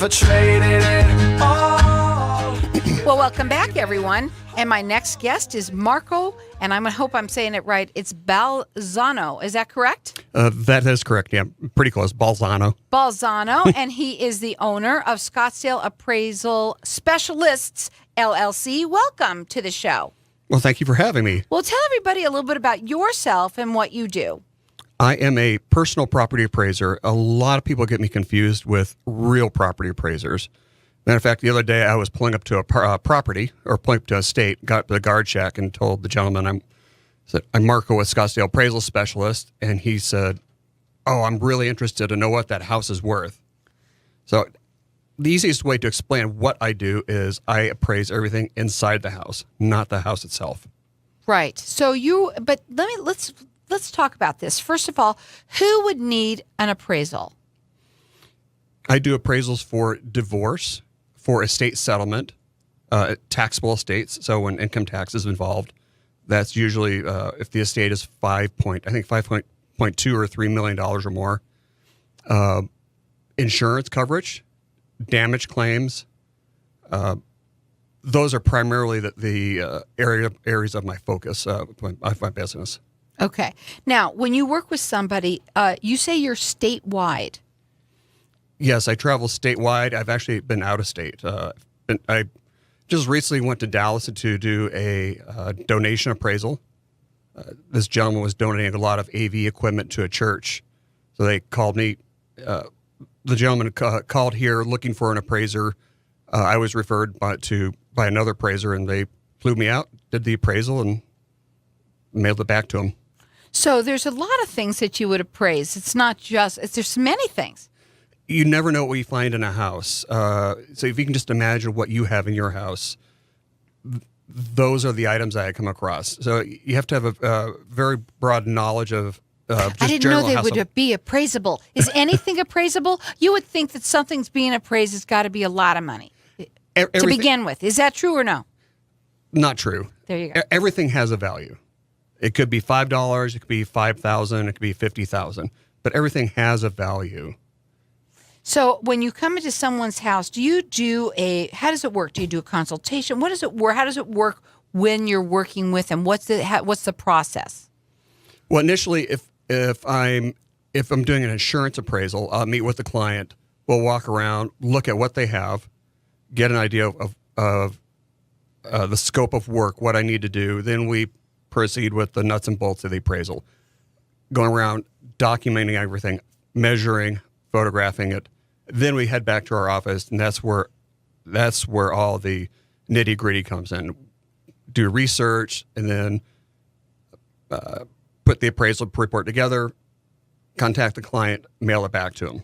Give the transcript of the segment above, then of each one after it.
For trading it all. Well, welcome back, everyone. And my next guest is Marco, and I hope I'm saying it right. It's Balzano. Is that correct? That is correct. Yeah, pretty close. Balzano. Balzano, and he is the owner of Scottsdale Appraisal Specialists, LLC. Welcome to the show. Well, thank you for having me. Well, tell everybody a little bit about yourself and what you do. I am a personal property appraiser. A lot of people get me confused with real property appraisers. Matter of fact, the other day I was pulling up to a property, or pulling up to a estate, got to the guard shack and told the gentleman, I'm Marco with Scottsdale Appraisal Specialist, and he said, "Oh, I'm really interested to know what that house is worth." So the easiest way to explain what I do is I appraise everything inside the house, not the house itself. Right. So let's talk about this. First of all, who would need an appraisal? I do appraisals for divorce, for estate settlement, taxable estates. So when income tax is involved, that's usually if the estate is $5.2 or $3 million or more. Insurance coverage, damage claims. Those are primarily the areas of my focus of my business. Okay. Now, when you work with somebody, you say you're statewide. Yes, I travel statewide. I've actually been out of state. I just recently went to Dallas to do a donation appraisal. This gentleman was donating a lot of AV equipment to a church. So they called me. The gentleman called here looking for an appraiser. I was referred by another appraiser, and they flew me out, did the appraisal, and mailed it back to him. So there's a lot of things that you would appraise. It's not just, there's many things. You never know what you find in a house. So if you can just imagine what you have in your house, those are the items that I come across. So you have to have a very broad knowledge of just I didn't know they would be appraisable. Is anything appraisable? You would think that something's being appraised has got to be a lot of money to begin with. Is that true or no? Not true. There you go. Everything has a value. It could be $5, it could be $5,000, it could be $50,000, but everything has a value. So when you come into someone's house, do you do how does it work? Do you do a consultation? What does it work? How does it work when you're working with them? What's the process? Well, initially, if I'm doing an insurance appraisal, I'll meet with the client. We'll walk around, look at what they have, get an idea of the scope of work, what I need to do. Then we proceed with the nuts and bolts of the appraisal, going around, documenting everything, measuring, photographing it. Then we head back to our office, and that's where all the nitty gritty comes in. Do research, and then put the appraisal report together, contact the client, mail it back to them.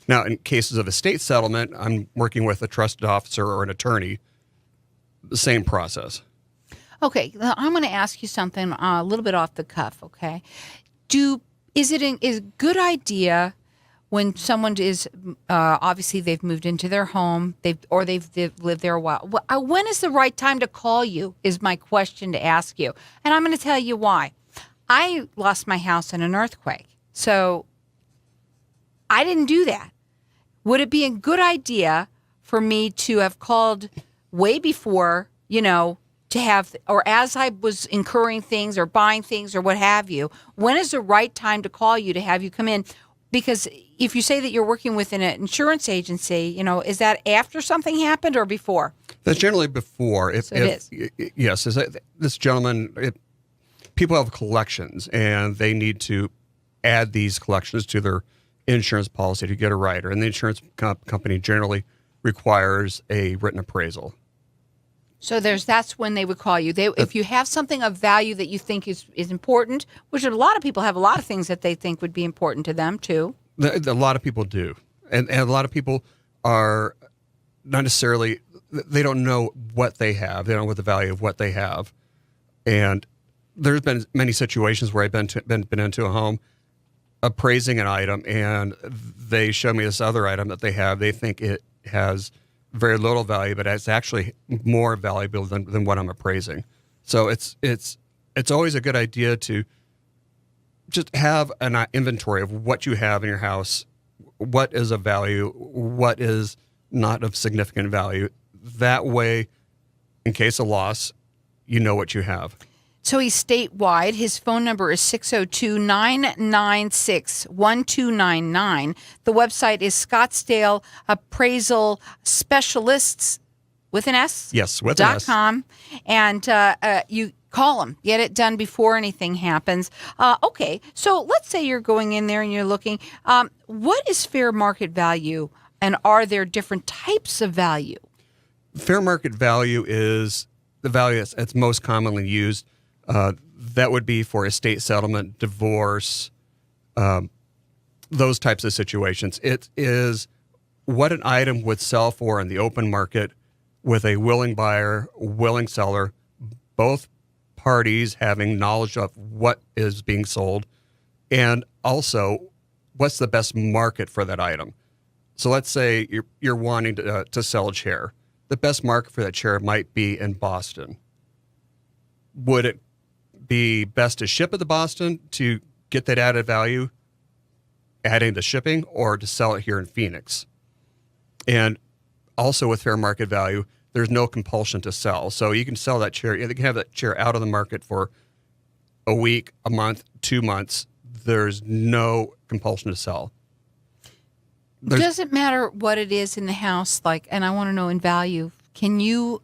Now, in cases of estate settlement, I'm working with a trusted officer or an attorney. The same process. Okay, I'm going to ask you something a little bit off the cuff. Okay, is it a good idea when someone is obviously they've moved into their home, they've lived there a while? When is the right time to call you? Is my question to ask you, and I'm going to tell you why. I lost my house in an earthquake, so I didn't do that. Would it be a good idea for me to have called way before, to have, or as I was incurring things or buying things or what have you? When is the right time to call you to have you come in? Because if you say that you're working with an insurance agency, is that after something happened or before? That's generally before. It is. Yes. This gentleman, people have collections, and they need to add these collections to their insurance policy to get a rider. And the insurance company generally requires a written appraisal. So that's when they would call you. If you have something of value that you think is important, which a lot of people have a lot of things that they think would be important to them too. A lot of people do. And a lot of people are not necessarily, they don't know what they have. They don't know what the value of what they have. And there's been many situations where I've been into a home appraising an item, and they show me this other item that they have. They think it has very little value, but it's actually more valuable than what I'm appraising. So it's always a good idea to just have an inventory of what you have in your house, what is of value, what is not of significant value. That way, in case of loss, you know what you have. So he's statewide. His phone number is 602-996-1299. The website is Scottsdale Appraisal Specialists with an S? Yes, with an S. .com. And you call them. Get it done before anything happens. Okay, so let's say you're going in there and you're looking. What is fair market value, and are there different types of value? Fair market value is the value that's most commonly used. That would be for estate settlement, divorce, those types of situations. It is what an item would sell for in the open market with a willing buyer, willing seller, both parties having knowledge of what is being sold, and also what's the best market for that item. So let's say you're wanting to sell a chair. The best market for that chair might be in Boston. Would it be best to ship it to Boston to get that added value, adding the shipping, or to sell it here in Phoenix? And also with fair market value, there's no compulsion to sell. So you can sell that chair. You can have that chair out of the market for a week, a month, 2 months. There's no compulsion to sell. Does it matter what it is in the house? And I want to know in value, can you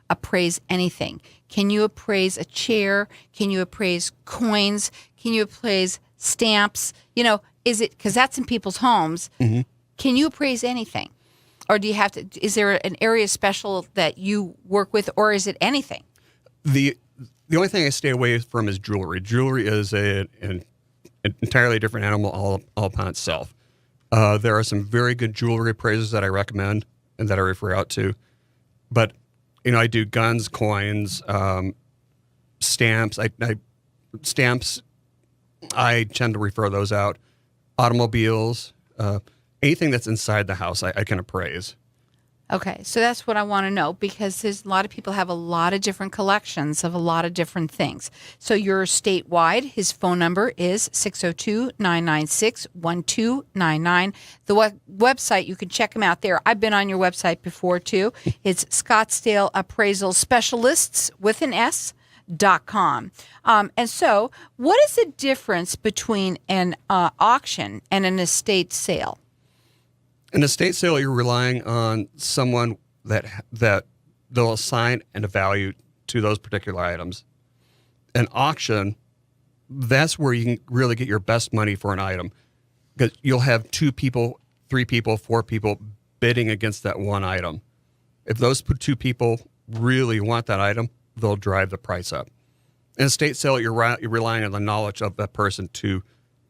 appraise anything? Can you appraise a chair? Can you appraise coins? Can you appraise stamps? Is it, because that's in people's homes. Mm-hmm. Can you appraise anything? Or do you have to, is there an area special that you work with, or is it anything? The only thing I stay away from is jewelry. Jewelry is an entirely different animal all upon itself. There are some very good jewelry appraisers that I recommend and that I refer out to. But, I do guns, coins, stamps. Stamps, I tend to refer those out. Automobiles, anything that's inside the house, I can appraise. Okay, so that's what I want to know, because there's a lot of people have a lot of different collections of a lot of different things. So you're statewide. His phone number is 602-996-1299. The website, you can check him out there. I've been on your website before too. It's Scottsdale Appraisal Specialists with an S.com. And so what is the difference between an auction and an estate sale? An estate sale, you're relying on someone that they'll assign a value to those particular items. An auction, that's where you can really get your best money for an item, because you'll have 2 people, 3 people, 4 people bidding against that one item. If those 2 people really want that item, they'll drive the price up. In a estate sale, you're relying on the knowledge of that person to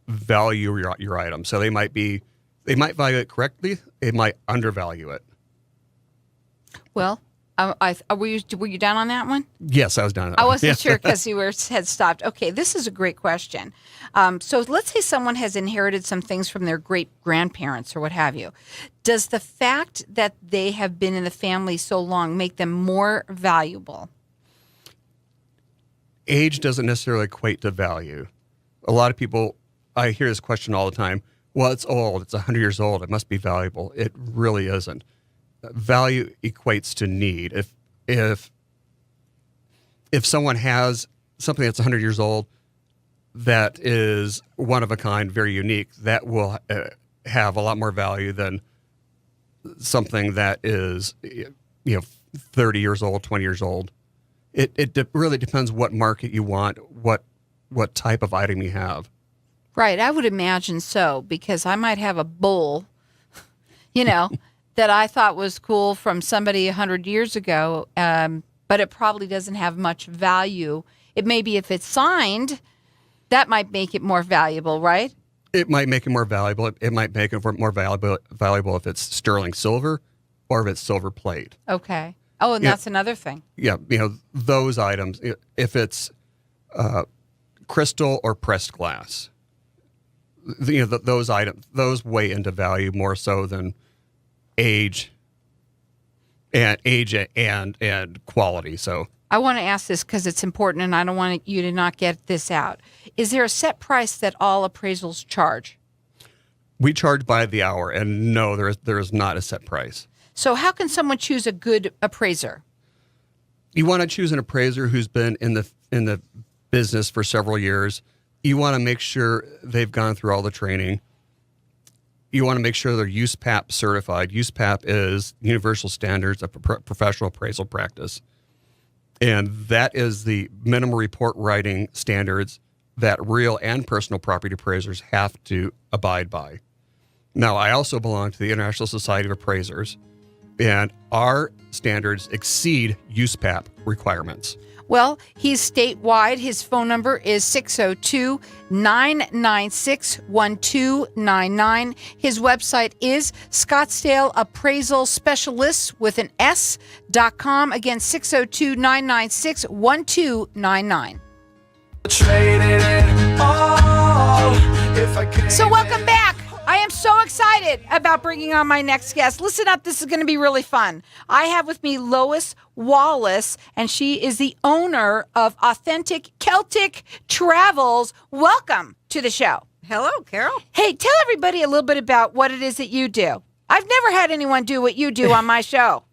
value your item. So they might value it correctly. They might undervalue it. Well, were you down on that one? Yes, I was down on that I one. wasn't sure because you had stopped. Okay, this is a great question. So let's say someone has inherited some things from their great-grandparents or what have you. Does the fact that they have been in the family so long make them more valuable? Age doesn't necessarily equate to value. A lot of people, I hear this question all the time. Well, it's old. It's 100 years old. It must be valuable. It really isn't. Value equates to need. If someone has something that's 100 years old that is one of a kind, very unique, that will have a lot more value than something that is 30 years old, 20 years old. It really depends what market you want, what type of item you have. Right, I would imagine so, because I might have a bull, that I thought was cool from somebody 100 years ago, but it probably doesn't have much value. It may be if it's signed, that might make it more valuable, right? It might make it more valuable. It might make it more valuable if it's sterling silver or if it's silver plate. Okay. Oh, and that's another thing. Yeah, those items, if it's crystal or pressed glass, those items, those weigh into value more so than age and quality. So I want to ask this because it's important, and I don't want you to not get this out. Is there a set price that all appraisals charge? We charge by the hour, and no, there is not a set price. So how can someone choose a good appraiser? You want to choose an appraiser who's been in the business for several years. You want to make sure they've gone through all the training. You want to make sure they're USPAP certified. USPAP is Universal Standards of Professional Appraisal Practice. And that is the minimum report writing standards that real and personal property appraisers have to abide by. Now, I also belong to the International Society of Appraisers, and our standards exceed USPAP requirements. Well, he's statewide. His phone number is 602-996-1299. His website is Scottsdale Appraisal Specialists with an S.com. Again, 602-996-1299. Traded it all. If I could. So welcome back. I am so excited about bringing on my next guest. Listen up, this is going to be really fun. I have with me Lois Wallace, and she is the owner of Authentic Celtic Travels. Welcome to the show. Hello, Carol. Hey, tell everybody a little bit about what it is that you do. I've never had anyone do what you do on my show.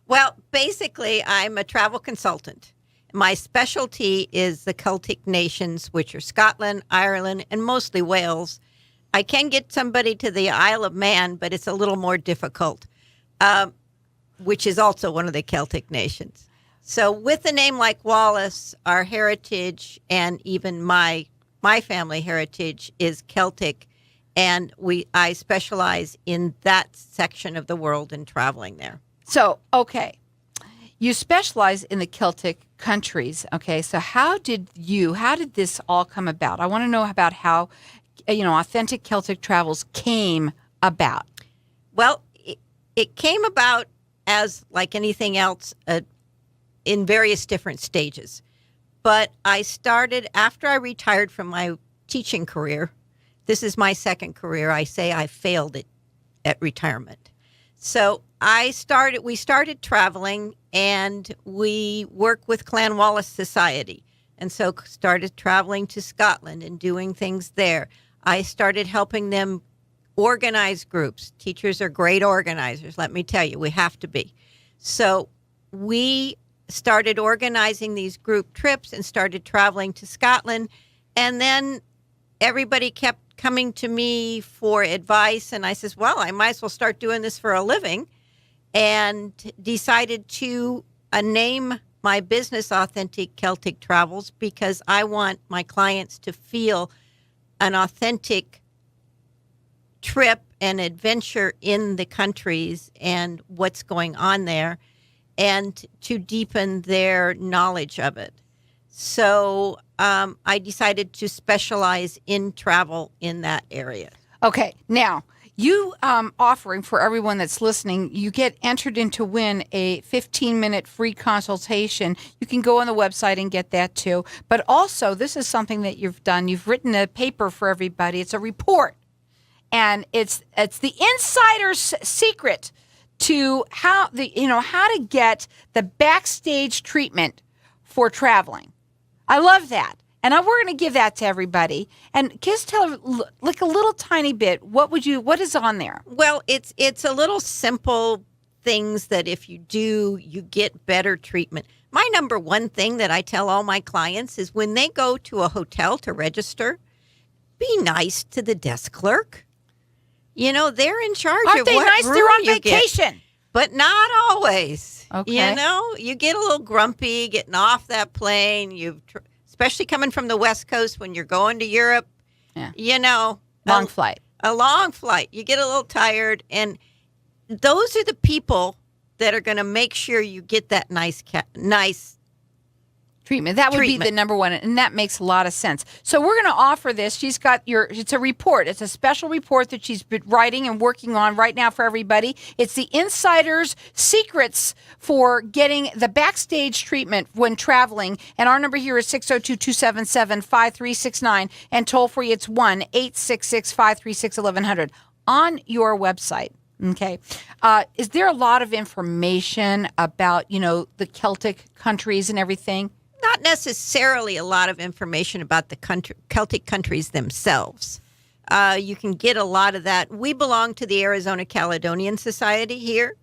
Well, basically, I'm a travel consultant. My specialty is the Celtic nations, which are Scotland, Ireland, and mostly Wales. I can get somebody to the Isle of Man, but it's a little more difficult, which is also one of the Celtic nations. So with a name like Wallace, our heritage and even my family heritage is Celtic, and I specialize in that section of the world and traveling there. So, okay. You specialize in the Celtic countries. Okay. So how did this all come about? I want to know about how, Authentic Celtic Travels came about. Well, it came about as like anything else in various different stages. But I started after I retired from my teaching career. This is my second career. I say I failed it at retirement. So we started traveling, and we work with Clan Wallace Society. And so started traveling to Scotland and doing things there. I started helping them organize groups. Teachers are great organizers, let me tell you. We have to be. So we started organizing these group trips and started traveling to Scotland. And then everybody kept coming to me for advice. And I says, well, I might as well start doing this for a living. And decided to name my business Authentic Celtic Travels because I want my clients to feel an authentic trip and adventure in the countries and what's going on there, and to deepen their knowledge of it. So I decided to specialize in travel in that area. Okay. Now, you offering for everyone that's listening, you get entered in to win a 15-minute free consultation. You can go on the website and get that too. But also, this is something that you've done. You've written a paper for everybody. It's a report. And it's the insider's secret to how to get the backstage treatment for traveling. I love that. And we're going to give that to everybody. And just tell like a little tiny bit. What is on there? Well, it's a little simple things that if you do, you get better treatment. My number one thing that I tell all my clients is when they go to a hotel to register, be nice to the desk clerk. They're in charge Aren't of they what nice? room They're on you get. vacation. But not always. Okay. You get a little grumpy getting off that plane. Especially coming from the West Coast when you're going to Europe, Long flight. A long flight. You get a little tired. And those are the people that are going to make sure you get that nice treatment. That would be the number one, and that makes a lot of sense. So we're going to offer this. She's got it's a report. It's a special report that she's been writing and working on right now for everybody. It's the insider's secrets for getting the backstage treatment when traveling. And our number here is 602-277-5369, and toll free it's 1-866-536-1100 on your website. Okay. Is there a lot of information about, the Celtic countries and everything? Not necessarily a lot of information about the Celtic countries themselves. You can get a lot of that. We belong to the Arizona Caledonian Society here,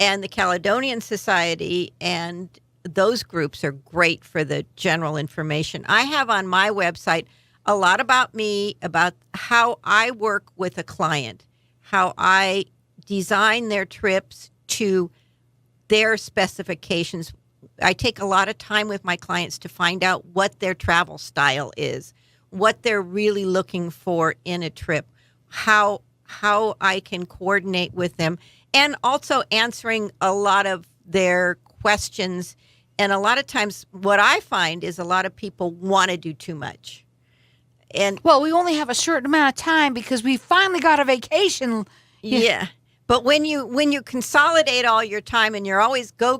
and the Caledonian Society and those groups are great for the general information. I have on my website a lot about me, about how I work with a client, how I design their trips to their specifications. I take a lot of time with my clients to find out what their travel style is, what they're really looking for in a trip, how I can coordinate with them, and also answering a lot of their questions. And a lot of times what I find is a lot of people want to do too much. And Well, we only have a certain amount of time because we finally got a vacation. yeah. But when you consolidate all your time and you're always go,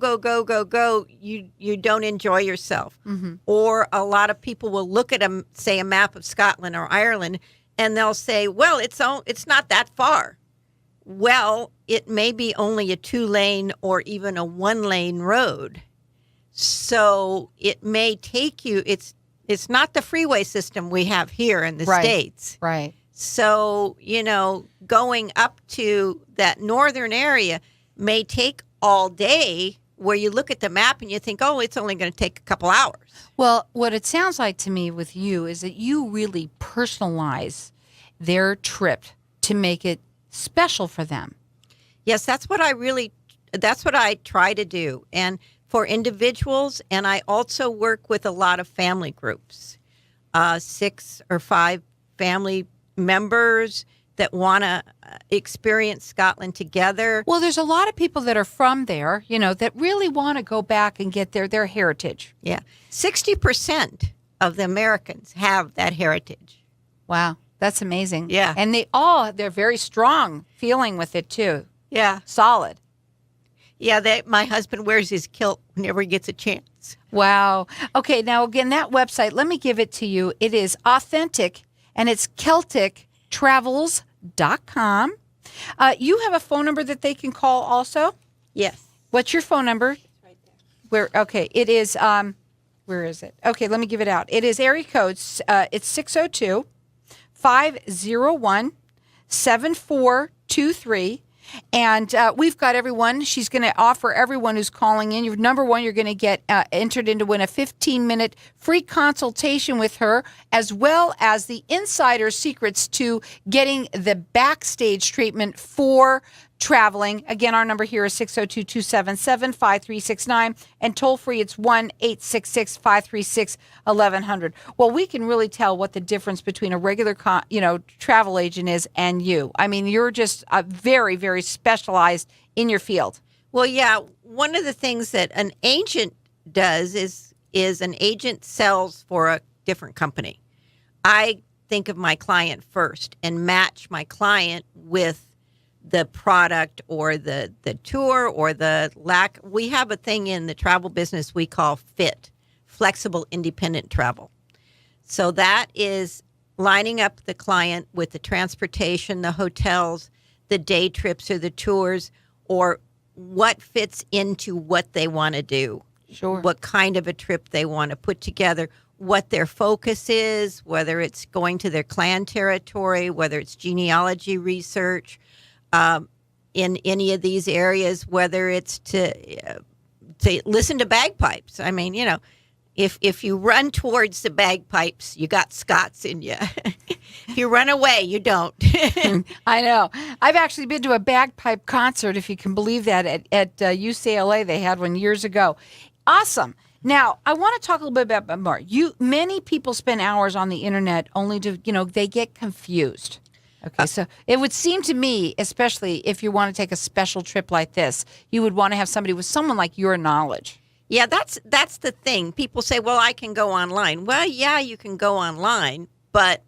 you don't enjoy yourself. Mm-hmm. Or a lot of people will look at say a map of Scotland or Ireland, and they'll say, well, it's not that far. Well, it may be only a 2-lane or even a 1-lane road. So it may take you, it's not the freeway system we have here in the States. Right. So, going up to that northern area may take all day, where you look at the map and you think, oh, it's only going to take a couple hours. Well, what it sounds like to me with you is that you really personalize their trip to make it special for them. Yes, that's what I try to do. And for individuals, and I also work with a lot of family groups, 6 or 5 family members that want to experience Scotland together. Well, there's a lot of people that are from there, that really want to go back and get their heritage. Yeah. 60% of the Americans have that heritage. Wow. That's amazing. Yeah. And they're very strong feeling with it too. Yeah. Solid. Yeah, my husband wears his kilt whenever he gets a chance. Wow. Okay. Now, again, that website, let me give it to you. It is authentic, and it's CelticTravels.com. You have a phone number that they can call also? Yes. What's your phone number? It's right there. Okay. It is, where is it? Okay. Let me give it out. It is area codes. It's 602-501-7423. And we've got everyone. She's going to offer everyone who's calling in. Number one, you're going to get entered into win a 15-minute free consultation with her, as well as the insider secrets to getting the backstage treatment for traveling. Again, our number here is 602-277-5369, and toll free it's 1-866-536-1100. Well, we can really tell what the difference between a regular travel agent is and you. I mean, you're just very, very specialized in your field. Well, yeah, one of the things that an agent does is an agent sells for a different company. I think of my client first and match my client with the product or the tour or the lack. We have a thing in the travel business we call FIT, flexible independent travel. So that is lining up the client with the transportation, the hotels, the day trips or the tours, or what fits into what they want to do. Sure. What kind of a trip they want to put together, what their focus is, whether it's going to their clan territory, whether it's genealogy research, in any of these areas, whether it's to listen to bagpipes. I mean, if you run towards the bagpipes, you got Scots in you. If you run away, you don't. I know. I've actually been to a bagpipe concert, if you can believe that, at UCLA. They had one years ago. Awesome. Now, I want to talk a little bit about more. Many people spend hours on the internet only to, they get confused. Okay, so it would seem to me, especially if you want to take a special trip like this, you would want to have somebody with someone like your knowledge. Yeah, that's the thing. People say, well, I can go online. Well, yeah, you can go online, but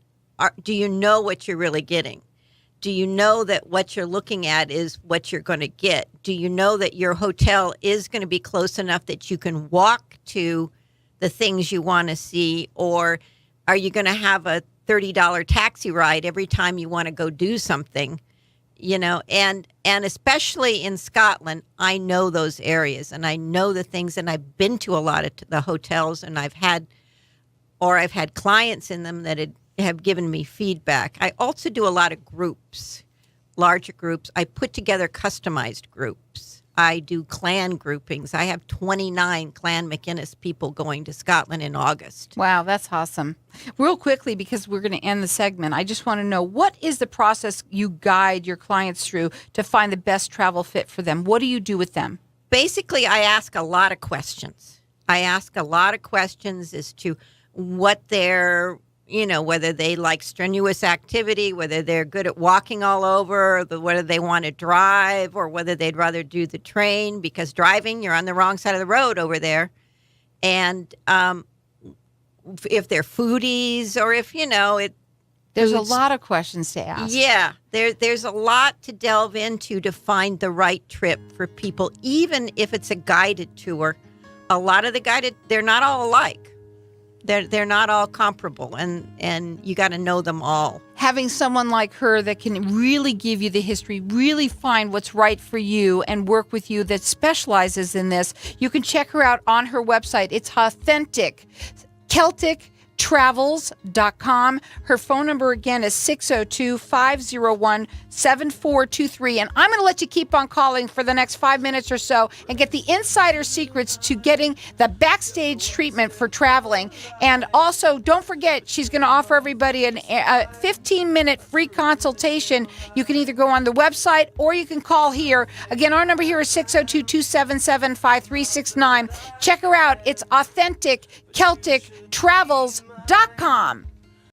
do you know what you're really getting? Do you know that what you're looking at is what you're going to get? Do you know that your hotel is going to be close enough that you can walk to the things you want to see? Or are you going to have a $30 taxi ride every time you want to go do something? And especially in Scotland, I know those areas and I know the things, and I've been to a lot of the hotels, and I've had clients in them that had have given me feedback. I also do a lot of groups, larger groups. I put together customized groups. I do clan groupings. I have 29 Clan McInnes people going to Scotland in August. Wow, that's awesome. Real quickly, because we're going to end the segment, I just want to know, what is the process you guide your clients through to find the best travel fit for them? What do you do with them? Basically, I ask a lot of questions. I ask a lot of questions as to what they're, whether they like strenuous activity, whether they're good at walking all over, whether they want to drive, or whether they'd rather do the train, because driving, you're on the wrong side of the road over there. And if they're foodies, or if, There's a lot of questions to ask. Yeah, there's a lot to delve into to find the right trip for people, even if it's a guided tour. A lot of the guided, they're not all alike. They're not all comparable, and you got to know them all. Having someone like her that can really give you the history, really find what's right for you, and work with you, that specializes in this. You can check her out on her website. It's authentic. CelticTravels.com. Her phone number again is 602-501-7423. And I'm going to let you keep on calling for the next 5 minutes or so and get the insider secrets to getting the backstage treatment for traveling. And also, don't forget, she's going to offer everybody a 15-minute free consultation. You can either go on the website or you can call here. Again, our number here is 602-277-5369. Check her out. It's authentic Celtic Travels.com.